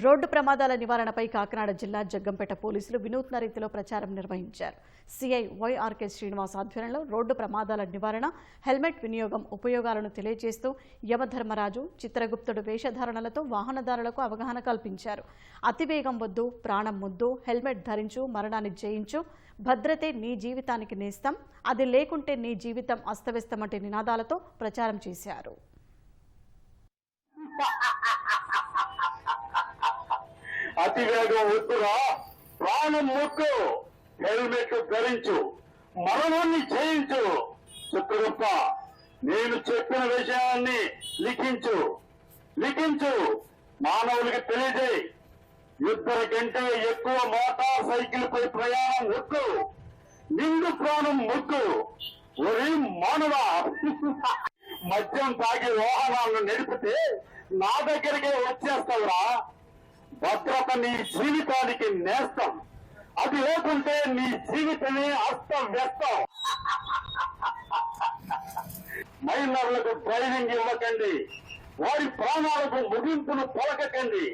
Road ప్రమాదాల నివారణపై కాకినాడ జిల్లా జగ్గంపేట పోలీసులు వినూత్న రీతిలో ప్రచారం నిర్వహించారు. సిఐ వైఆర్కే శ్రీనివాస్ ఆధ్వర్యంలో రోడ్డు ప్రమాదాల నివారణ, హెల్మెట్ వినియోగం ఉపయోగాలను తెలియజేస్తూ యమధర్మరాజు, చిత్రగుప్తుడు వేషధారణలతో వాహనదారులకు అవగాహన కల్పించారు. అతివేగం వద్దు, ప్రాణం ముద్దు, హెల్మెట్ ధరించు, మరణాన్ని జయించు, భద్రతే నీ జీవితానికి నేస్తం, అది లేకుంటే నీ జీవితం అస్తవ్యస్తం వంటి నినాదాలతో ప్రచారం చేశారు. అతివేగం వద్దురా, ప్రాణం ముక్కు, హెల్మెట్ ధరించు, మరణాన్ని జయించు. చిత్రగుప్త, నేను చెప్పిన విషయాన్ని లిఖించు, మానవులకి తెలియజేయి. ఇద్దరి కంటే ఎక్కువ మోటార్ సైకిల్ పై ప్రయాణం వద్దు, నిండు ప్రాణం ముక్కు. ఒరి మానవా, మద్యం తాగి వాహనాలను నడిపితే నా దగ్గరికే వచ్చేస్తావురా. భద్రత నీ జీవితానికి నేస్తం, అది లేకుంటే నీ జీవితమే అస్తవ్యస్తం. మైనర్లకు డ్రైవింగ్ ఇవ్వకండి, వారి ప్రాణాలకు ముగింపును పలకకండి.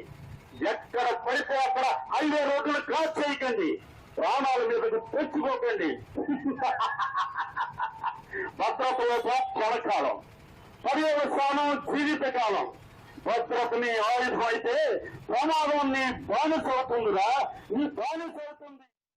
ఎక్కడ పడితే అక్కడ హైవే రోడ్లను క్రాస్ చేయకండి, ప్రాణాల మీదకు తెచ్చుకోకండి. భద్రతలో క్షణకాలం, పర్యవసానం జీవితకాలం. భద్రత నీ ఆయుధం అయితే ప్రమాదం నీ బానిస అవుతుందిరా, నీ బానిస అవుతుంది.